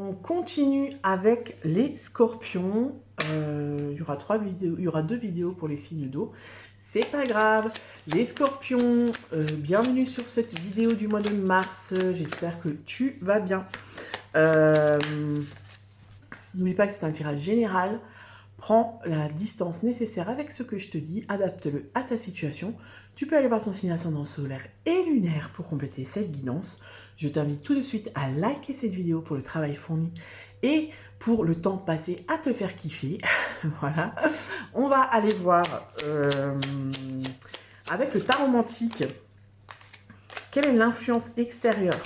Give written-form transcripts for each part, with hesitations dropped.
On continue avec les scorpions. Il y aura 2 vidéos pour les signes d'eau. C'est pas grave. Les scorpions, bienvenue sur cette vidéo du mois de mars. J'espère que tu vas bien. N'oublie pas que c'est un tirage général. Prends la distance nécessaire avec ce que je te dis, adapte-le à ta situation. Tu peux aller voir ton signe ascendant solaire et lunaire pour compléter cette guidance. Je t'invite tout de suite à liker cette vidéo pour le travail fourni et pour le temps passé à te faire kiffer. Voilà. On va aller voir avec le tarot romantique, quelle est l'influence extérieure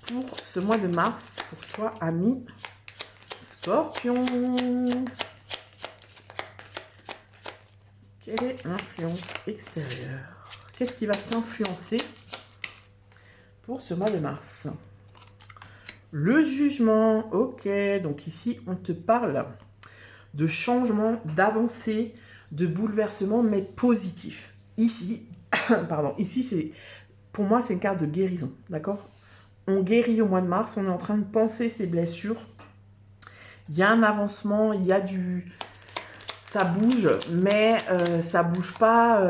pour ce mois de mars pour toi, ami Scorpion. Quelle est l'influence extérieure? Qu'est-ce qui va t'influencer pour ce mois de mars? Le jugement, ok. Donc ici, on te parle de changement, d'avancée, de bouleversement, mais positif. Ici, pardon, ici, c'est pour moi, c'est une carte de guérison, d'accord? On guérit au mois de mars, on est en train de penser ses blessures. Il y a un avancement, il y a du... Ça bouge, mais ça bouge pas...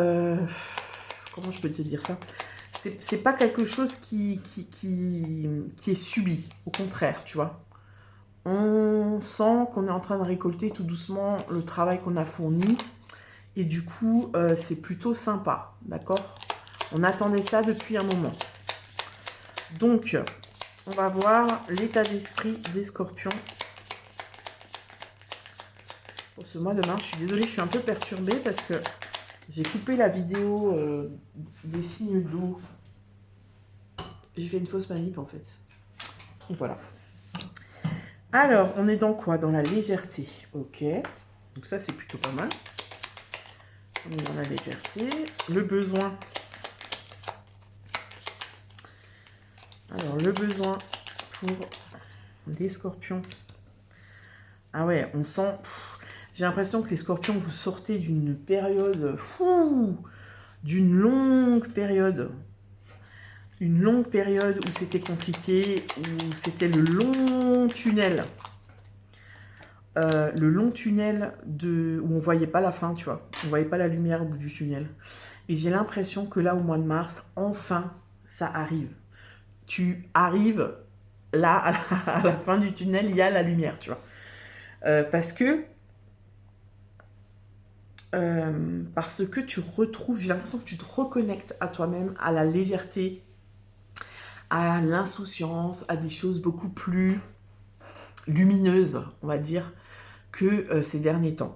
comment je peux te dire ça? C'est pas quelque chose qui est subi, au contraire, tu vois. On sent qu'on est en train de récolter tout doucement le travail qu'on a fourni. Et du coup, c'est plutôt sympa, d'accord? On attendait ça depuis un moment. Donc, on va voir l'état d'esprit des scorpions. Pour ce mois de mars, je suis désolée, je suis un peu perturbée parce que j'ai coupé la vidéo des signes d'eau. J'ai fait une fausse manip en fait. Et voilà. Alors, on est dans quoi? Dans la légèreté. Ok. Donc ça, c'est plutôt pas mal. On est dans la légèreté. Le besoin. Alors, le besoin pour les scorpions. Ah ouais, on sent... J'ai l'impression que les scorpions, vous sortez d'une période... d'une longue période. Une longue période où c'était compliqué, où c'était le long tunnel. Le long tunnel où on voyait pas la fin, tu vois. On voyait pas la lumière au bout du tunnel. Et j'ai l'impression que là, au mois de mars, enfin, ça arrive. Tu arrives, là, à la fin du tunnel, il y a la lumière, tu vois. Parce que tu retrouves, j'ai l'impression que tu te reconnectes à toi-même, à la légèreté, à l'insouciance, à des choses beaucoup plus lumineuses, on va dire, que ces derniers temps.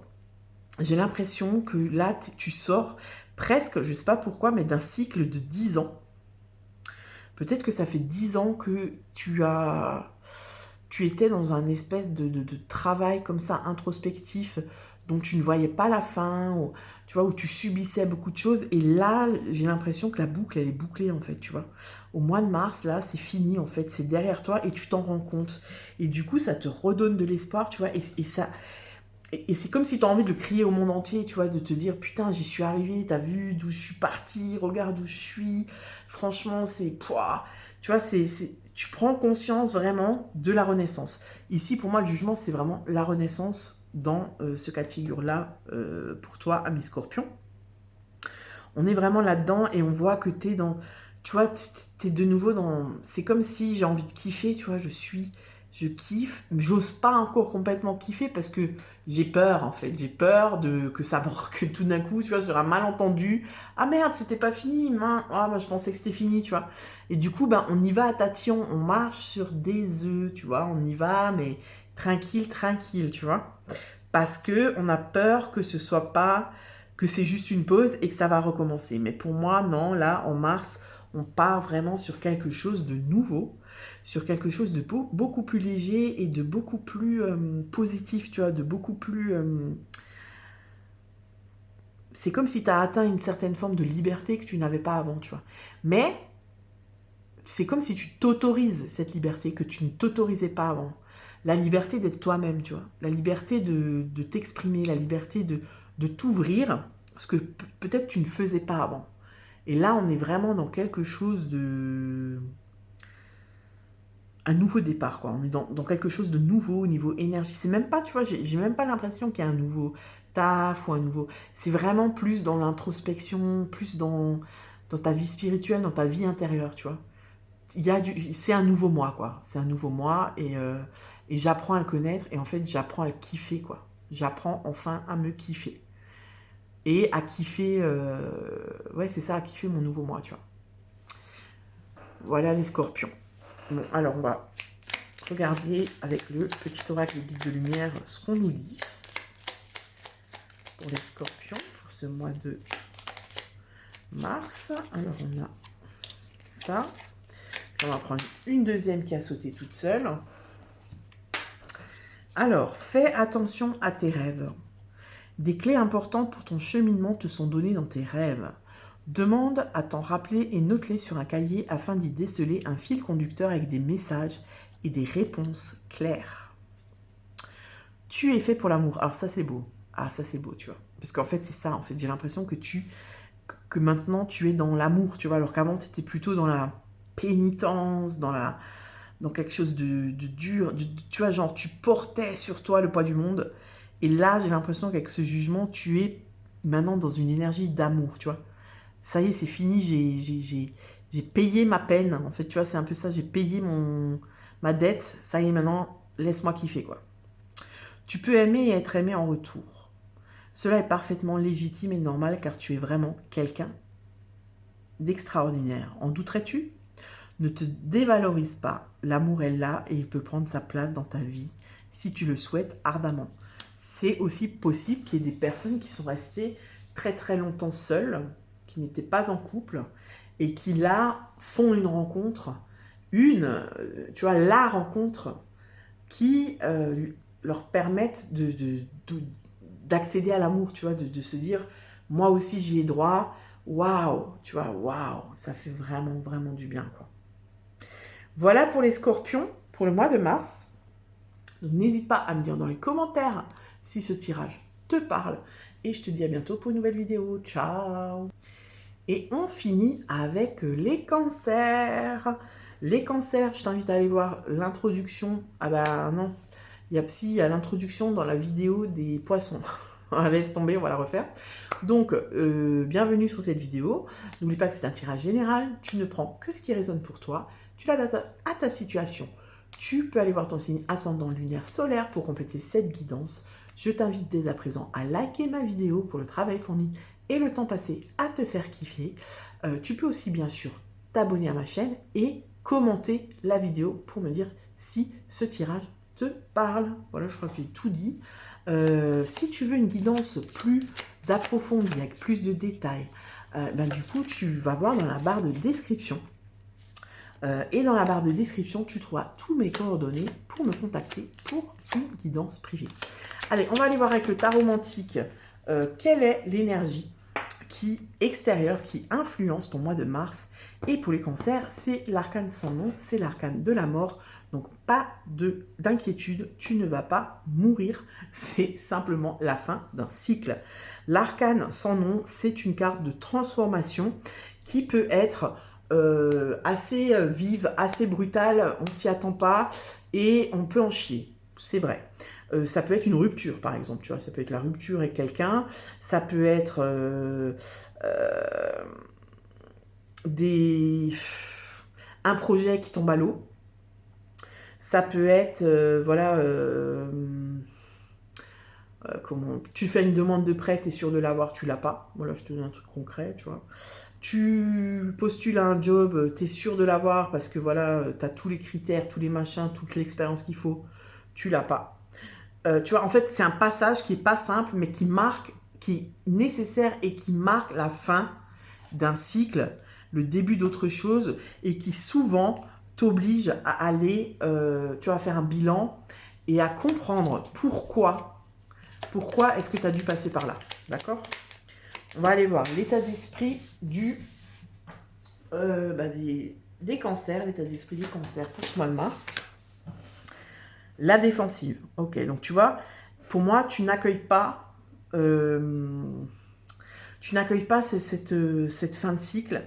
J'ai l'impression que là, tu sors presque, je ne sais pas pourquoi, mais d'un cycle de 10 ans. Peut-être que ça fait 10 ans que tu étais dans un espèce de travail comme ça, introspectif, dont tu ne voyais pas la fin, tu vois, où tu subissais beaucoup de choses. Et là, j'ai l'impression que la boucle, elle est bouclée, en fait, tu vois. Au mois de mars, là, c'est fini, en fait, c'est derrière toi et tu t'en rends compte. Et du coup, ça te redonne de l'espoir, tu vois, et c'est comme si tu as envie de crier au monde entier, tu vois, de te dire, putain, j'y suis arrivé, t'as vu d'où je suis parti, regarde où je suis. Franchement, c'est... pouah. Tu vois, tu prends conscience vraiment de la renaissance. Ici, pour moi, le jugement, c'est vraiment la renaissance dans ce cas de figure-là, pour toi, ami Scorpion. On est vraiment là-dedans et on voit que tu es dans... Tu vois, tu es de nouveau dans... C'est comme si j'ai envie de kiffer, tu vois, je kiffe, mais j'ose pas encore complètement kiffer parce que j'ai peur en fait, j'ai peur que tout d'un coup, tu vois, sur un malentendu, ah merde, c'était pas fini, ah, moi je pensais que c'était fini, tu vois. Et du coup, ben, on y va à tatillon, on marche sur des œufs, tu vois, on y va, mais tranquille, tranquille, tu vois. Parce que on a peur que ce soit pas, que c'est juste une pause et que ça va recommencer. Mais pour moi, non, là, en mars, on part vraiment sur quelque chose de nouveau, sur quelque chose de beaucoup plus léger et de beaucoup plus positif, tu vois, de beaucoup plus... c'est comme si tu as atteint une certaine forme de liberté que tu n'avais pas avant, tu vois. Mais c'est comme si tu t'autorises cette liberté que tu ne t'autorisais pas avant. La liberté d'être toi-même, tu vois. La liberté de t'exprimer, la liberté de t'ouvrir, ce que peut-être tu ne faisais pas avant. Et là, on est vraiment dans quelque chose de... un nouveau départ, quoi. On est dans quelque chose de nouveau au niveau énergie. C'est même pas, tu vois, j'ai même pas l'impression qu'il y a un nouveau taf ou un nouveau... C'est vraiment plus dans l'introspection, plus dans ta vie spirituelle, dans ta vie intérieure, tu vois. C'est un nouveau moi, quoi. C'est un nouveau moi et j'apprends à le connaître et en fait, j'apprends à le kiffer, quoi. J'apprends enfin à me kiffer. Et à kiffer, ouais, c'est ça, à kiffer mon nouveau moi, tu vois. Voilà les scorpions. Bon, alors on va regarder avec le petit oracle guide de lumière ce qu'on nous dit pour les scorpions pour ce mois de mars. Alors on a ça. Puis on va prendre une deuxième qui a sauté toute seule. Alors, fais attention à tes rêves. Des clés importantes pour ton cheminement te sont données dans tes rêves. Demande à t'en rappeler et note-les sur un cahier afin d'y déceler un fil conducteur avec des messages et des réponses claires. Tu es fait pour l'amour. Alors ça c'est beau. Ah ça c'est beau, tu vois. Parce qu'en fait c'est ça, en fait j'ai l'impression que maintenant tu es dans l'amour, tu vois, alors qu'avant tu étais plutôt dans la pénitence, dans quelque chose de dur, tu vois, genre tu portais sur toi le poids du monde. Et là j'ai l'impression qu'avec ce jugement, tu es maintenant dans une énergie d'amour, tu vois. Ça y est, c'est fini, j'ai payé ma peine. En fait, tu vois, c'est un peu ça, j'ai payé ma dette. Ça y est, maintenant, laisse-moi kiffer, quoi. Tu peux aimer et être aimé en retour. Cela est parfaitement légitime et normal car tu es vraiment quelqu'un d'extraordinaire. En douterais-tu? Ne te dévalorise pas. L'amour est là et il peut prendre sa place dans ta vie si tu le souhaites ardemment. C'est aussi possible qu'il y ait des personnes qui sont restées très très longtemps seules, qui n'étaient pas en couple et qui là font une rencontre, tu vois, la rencontre qui leur permettent d'accéder à l'amour, tu vois, de se dire, moi aussi j'y ai droit, waouh, tu vois, waouh, ça fait vraiment, vraiment du bien, quoi. Voilà pour les scorpions, pour le mois de mars. N'hésite pas à me dire dans les commentaires si ce tirage te parle. Et je te dis à bientôt pour une nouvelle vidéo. Ciao! Et on finit avec les cancers. Les cancers, je t'invite à aller voir l'introduction. Ah bah non, il y a l'introduction dans la vidéo des poissons. Laisse tomber, on va la refaire. Donc, bienvenue sur cette vidéo. N'oublie pas que c'est un tirage général. Tu ne prends que ce qui résonne pour toi. Tu l'adaptes à ta situation. Tu peux aller voir ton signe ascendant lunaire solaire pour compléter cette guidance. Je t'invite dès à présent à liker ma vidéo pour le travail fourni et le temps passé à te faire kiffer. Tu peux aussi bien sûr t'abonner à ma chaîne et commenter la vidéo pour me dire si ce tirage te parle. Voilà, je crois que j'ai tout dit. Si tu veux une guidance plus approfondie, avec plus de détails, du coup, tu vas voir dans la barre de description. Et dans la barre de description, tu trouveras tous mes coordonnées pour me contacter pour une guidance privée. Allez, on va aller voir avec le tarot mantique quelle est l'énergie extérieure qui influence ton mois de mars. Et pour les cancers, c'est l'arcane sans nom, c'est l'arcane de la mort. Donc pas d'inquiétude, tu ne vas pas mourir, c'est simplement la fin d'un cycle. L'arcane sans nom, c'est une carte de transformation qui peut être assez vive, assez brutale, on s'y attend pas et on peut en chier, c'est vrai. Ça peut être une rupture par exemple, tu vois, ça peut être la rupture avec quelqu'un, ça peut être un projet qui tombe à l'eau, ça peut être voilà, comment tu fais une demande de prêt, tu es sûr de l'avoir, tu l'as pas, voilà, je te donne un truc concret, tu vois. Tu postules à un job, tu es sûr de l'avoir parce que voilà, tu as tous les critères, tous les machins, toute l'expérience qu'il faut, tu l'as pas. Tu vois, en fait, c'est un passage qui est pas simple, mais qui est nécessaire et qui marque la fin d'un cycle, le début d'autre chose, et qui souvent t'oblige à aller, tu vois, faire un bilan et à comprendre pourquoi est-ce que tu as dû passer par là, d'accord? On va aller voir l'état d'esprit des cancers, l'état d'esprit des cancers pour ce mois de mars. La défensive. Ok, donc tu vois, pour moi, tu n'accueilles pas cette fin de cycle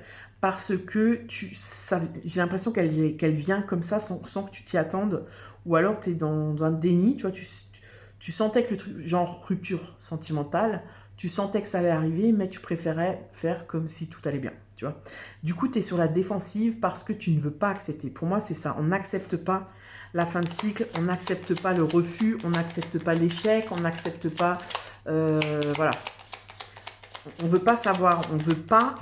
parce que j'ai l'impression qu'elle vient comme ça sans que tu t'y attendes, ou alors tu es dans un déni, tu vois, tu sentais que le truc, genre rupture sentimentale, tu sentais que ça allait arriver, mais tu préférais faire comme si tout allait bien, tu vois. Du coup, tu es sur la défensive parce que tu ne veux pas accepter. Pour moi, c'est ça, on n'accepte pas la fin de cycle, on n'accepte pas le refus, on n'accepte pas l'échec, on n'accepte pas, voilà. On ne veut pas savoir, on ne veut pas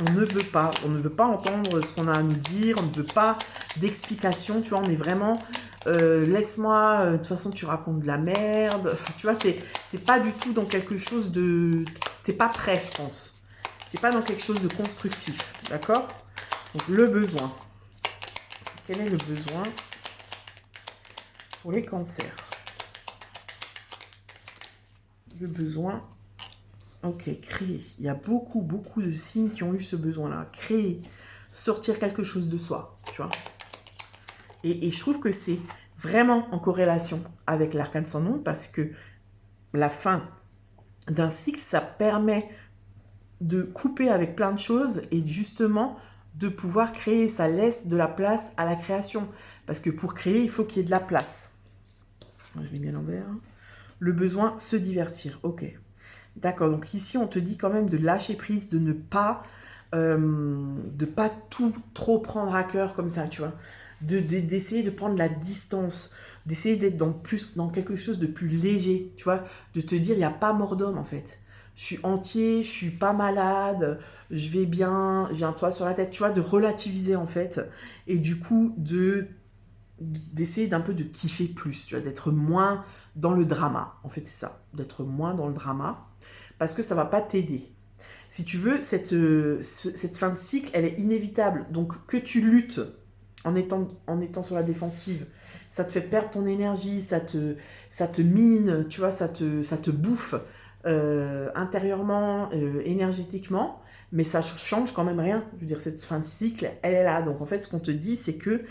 entendre ce qu'on a à nous dire, on ne veut pas d'explication, tu vois, on est vraiment, laisse-moi, de toute façon tu racontes de la merde, enfin, tu vois, t'es pas du tout dans quelque chose de, t'es pas prêt, je pense, t'es pas dans quelque chose de constructif, d'accord? Donc le besoin, quel est le besoin pour les cancers? Le besoin. Ok, créer. Il y a beaucoup de signes qui ont eu ce besoin-là. Créer, sortir quelque chose de soi, tu vois. Et je trouve que c'est vraiment en corrélation avec l'arcane sans nom parce que la fin d'un cycle, ça permet de couper avec plein de choses et justement de pouvoir créer. Ça laisse de la place à la création. Parce que pour créer, il faut qu'il y ait de la place. Je l'ai mis à l'envers. Le besoin, se divertir. Ok. D'accord, donc ici on te dit quand même de lâcher prise, de ne pas, tout trop prendre à cœur comme ça, tu vois. D'essayer de prendre la distance, d'essayer d'être dans quelque chose de plus léger, tu vois. De te dire, il n'y a pas mort d'homme en fait. Je suis entier, je suis pas malade, je vais bien, j'ai un toit sur la tête, tu vois. De relativiser en fait. Et du coup, d'essayer d'un peu de kiffer plus, tu vois. D'être moins dans le drama, en fait c'est ça. D'être moins dans le drama. Parce que ça ne va pas t'aider. Si tu veux, cette fin de cycle, elle est inévitable. Donc, que tu luttes en étant sur la défensive, ça te fait perdre ton énergie, ça te mine, tu vois, ça te bouffe intérieurement, énergétiquement, mais ça change quand même rien. Je veux dire, cette fin de cycle, elle est là. Donc, en fait, ce qu'on te dit, c'est que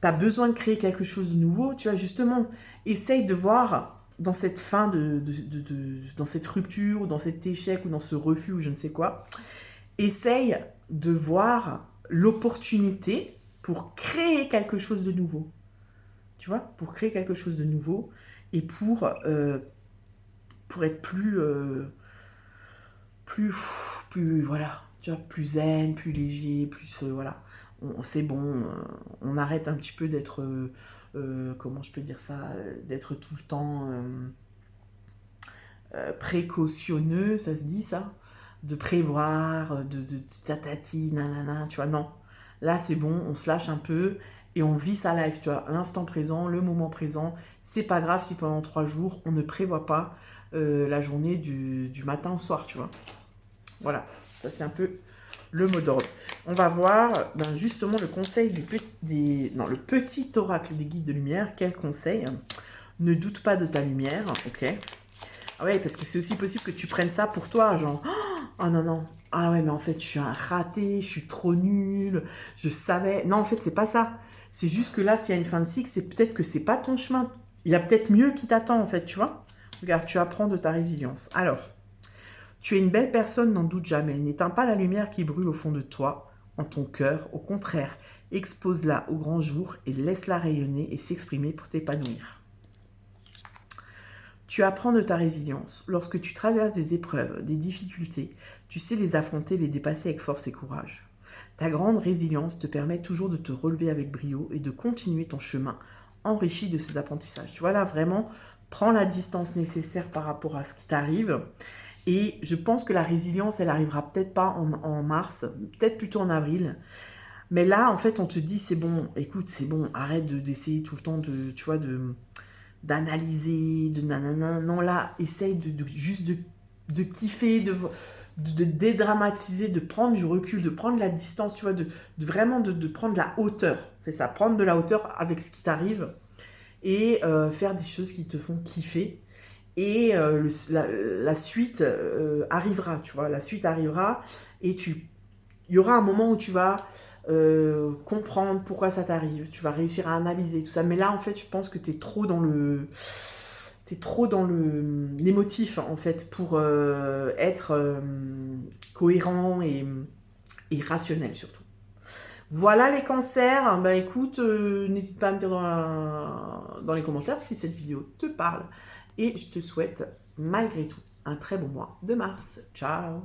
tu as besoin de créer quelque chose de nouveau. Tu vois, justement, essaye de voir dans cette fin dans cette rupture, ou dans cet échec, ou dans ce refus, ou je ne sais quoi, essaye de voir l'opportunité pour créer quelque chose de nouveau. Tu vois, pour créer quelque chose de nouveau et pour être plus, voilà, tu vois, plus zen, plus léger, plus, voilà. C'est bon, on arrête un petit peu d'être, comment je peux dire ça, d'être tout le temps précautionneux, ça se dit ça, de prévoir, de tatati, nanana, tu vois, non. Là, c'est bon, on se lâche un peu et on vit sa life, tu vois, l'instant présent, le moment présent. C'est pas grave si pendant 3 jours, on ne prévoit pas la journée du matin au soir, tu vois. Voilà, ça c'est un peu le mot d'ordre. On va voir justement le conseil le petit oracle des guides de lumière. Quel conseil? Ne doute pas de ta lumière, ok. Ah ouais, parce que c'est aussi possible que tu prennes ça pour toi, genre, oh non, non, ah ouais, mais en fait, je suis un raté, je suis trop nul, je savais. Non, en fait, c'est pas ça. C'est juste que là, s'il y a une fin de cycle, c'est peut-être que c'est pas ton chemin. Il y a peut-être mieux qui t'attend, en fait, tu vois. Regarde, tu apprends de ta résilience. Alors, tu es une belle personne, n'en doute jamais. N'éteins pas la lumière qui brûle au fond de toi, en ton cœur. Au contraire, expose-la au grand jour et laisse-la rayonner et s'exprimer pour t'épanouir. Tu apprends de ta résilience. Lorsque tu traverses des épreuves, des difficultés, tu sais les affronter, les dépasser avec force et courage. Ta grande résilience te permet toujours de te relever avec brio et de continuer ton chemin enrichi de ces apprentissages. Tu vois là, vraiment, prends la distance nécessaire par rapport à ce qui t'arrive. Et je pense que la résilience, elle arrivera peut-être pas en mars, peut-être plutôt en avril. Mais là, en fait, on te dit, c'est bon, écoute, c'est bon, arrête d'essayer tout le temps tu vois, d'analyser, de nanana. Non, là, essaye juste de kiffer, de dédramatiser, de prendre du recul, de prendre la distance, tu vois, vraiment de prendre la hauteur. C'est ça, prendre de la hauteur avec ce qui t'arrive et faire des choses qui te font kiffer. Et la suite arrivera, tu vois, la suite arrivera et il y aura un moment où tu vas comprendre pourquoi ça t'arrive, tu vas réussir à analyser tout ça. Mais là, en fait, je pense que t'es trop dans l'émotif, en fait, pour être cohérent et rationnel, surtout. Voilà les cancers. Bah écoute, n'hésite pas à me dire dans les commentaires si cette vidéo te parle. Et je te souhaite malgré tout un très bon mois de mars. Ciao!